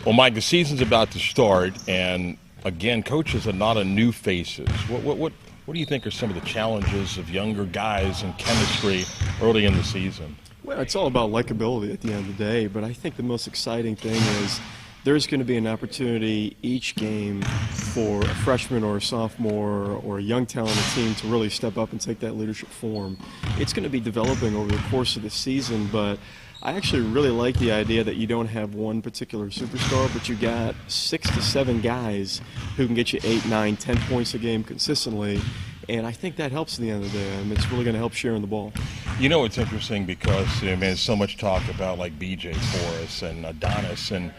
Well, Mike, the season's about to start, and again, coaches are not a new faces. What do you think are some of the challenges of younger guys and chemistry early in the season? Well, it's all about likability at the end of the day, but I think the most exciting thing is there's going to be an opportunity each game for a freshman or a sophomore or a young talented team to really step up and take that leadership form. It's going to be developing over the course of the season, but I actually really like the idea that you don't have one particular superstar, but you got 6 to 7 guys who can get you 8, 9, 10 points a game consistently, and I think that helps at the end of the day. It's really going to help sharing the ball. You know, it's interesting because there's so much talk about like B.J. Forrest and Adonis, and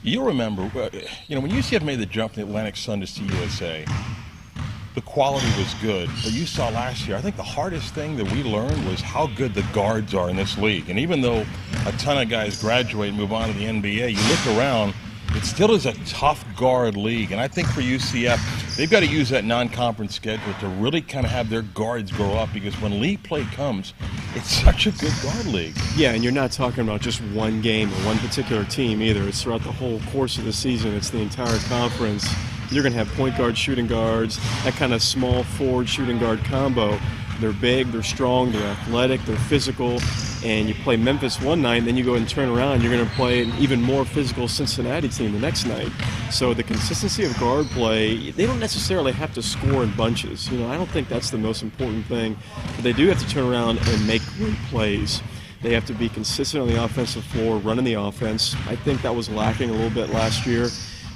you remember, when UCF made the jump from the Atlantic Sun to CUSA, the quality was good. But you saw last year, I think the hardest thing that we learned was how good the guards are in this league. And even though a ton of guys graduate and move on to the NBA, you look around, it still is a tough guard league. And I think for UCF, they've got to use that non-conference schedule to really kind of have their guards grow up, because when league play comes, it's such a good guard league. Yeah, and you're not talking about just one game or one particular team either. It's throughout the whole course of the season. It's the entire conference. You're going to have point guard, shooting guards, that kind of small forward shooting guard combo. They're big, they're strong, they're athletic, they're physical, and you play Memphis one night, and then you go and turn around, you're going to play an even more physical Cincinnati team the next night. So the consistency of guard play, they don't necessarily have to score in bunches. I don't think that's the most important thing, but they do have to turn around and make great plays. They have to be consistent on the offensive floor, running the offense. I think that was lacking a little bit last year.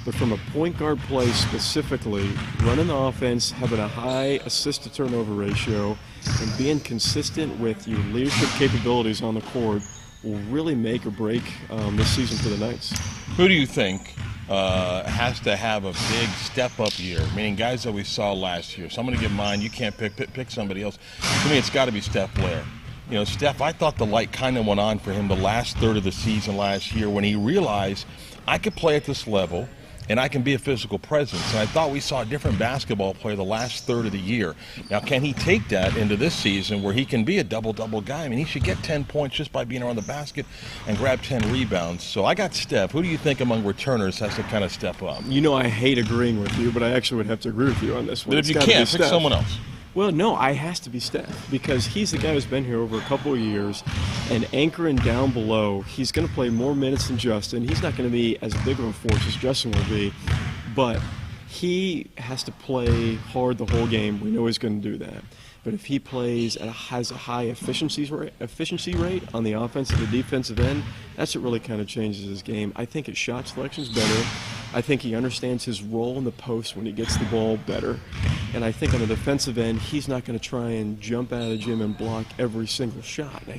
But from a point guard play specifically, running the offense, having a high assist-to-turnover ratio, and being consistent with your leadership capabilities on the court will really make or break this season for the Knights. Who do you think has to have a big step-up year, meaning guys that we saw last year? So I'm going to give mine. You can't pick somebody else. To me, it's got to be Steph Blair. Steph, I thought the light kind of went on for him the last third of the season last year when he realized I could play at this level and I can be a physical presence. And I thought we saw a different basketball player the last third of the year. Now, can he take that into this season where he can be a double-double guy? I mean, he should get 10 points just by being around the basket and grab 10 rebounds. So I got Steph. Who do you think among returners has to kind of step up? I hate agreeing with you, but I actually would have to agree with you on this one. But if you can't, pick someone else. Well, no, I has to be Steph, because he's the guy who's been here over a couple of years, and anchoring down below, he's going to play more minutes than Justin. He's not going to be as big of a force as Justin will be, but he has to play hard the whole game. We know he's going to do that. But if he plays has a high efficiency rate on the offensive and defensive end, that's what really kind of changes his game. I think his shot selection is better. I think he understands his role in the post when he gets the ball better. And I think on the defensive end, he's not going to try and jump out of the gym and block every single shot. Now,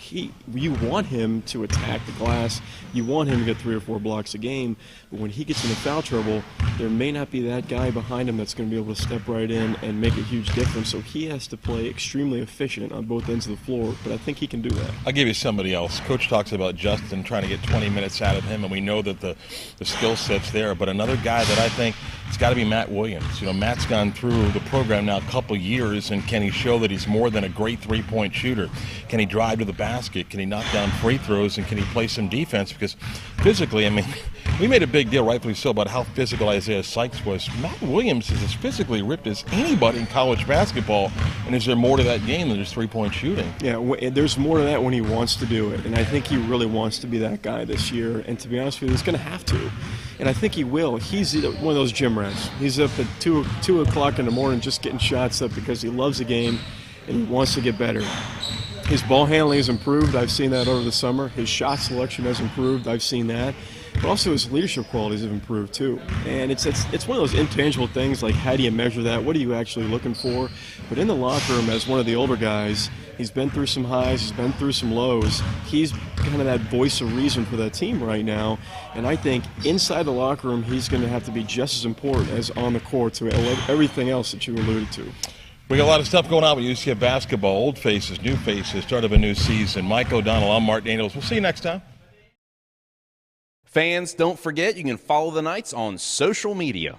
you want him to attack the glass. You want him to get 3 or 4 blocks a game. But when he gets into foul trouble, there may not be that guy behind him that's going to be able to step right in and make a huge difference. So he has to play extremely efficient on both ends of the floor, but I think he can do that. I'll give you somebody else. Coach talks about Justin trying to get 20 minutes out of him, and we know that the skill set's there. But another guy that I think it's got to be Matt Williams. Matt's gone through the program now a couple years, and can he show that he's more than a great three-point shooter? Can he drive to the basket? Can he knock down free throws? And can he play some defense? Because physically, we made a big deal, rightfully so, about how physical Isaiah Sykes was. Matt Williams is as physically ripped as anybody in college basketball, and is there more to that game than just three-point shooting? Yeah, there's more to that when he wants to do it, and I think he really wants to be that guy this year, and to be honest with you, he's going to have to. And I think he will. He's one of those gym rats. He's up at 2 o'clock in the morning just getting shots up because he loves the game and he wants to get better. His ball handling has improved. I've seen that over the summer. His shot selection has improved. I've seen that. But also his leadership qualities have improved too. And it's one of those intangible things, like how do you measure that? What are you actually looking for? But in the locker room, as one of the older guys, he's been through some highs, he's been through some lows. He's kind of that voice of reason for that team right now. And I think inside the locker room, he's going to have to be just as important as on the court to everything else that you alluded to. We got a lot of stuff going on with UCF basketball. Old faces, new faces, start of a new season. Mike O'Donnell, I'm Mark Daniels. We'll see you next time. Fans, don't forget you can follow the Knights on social media.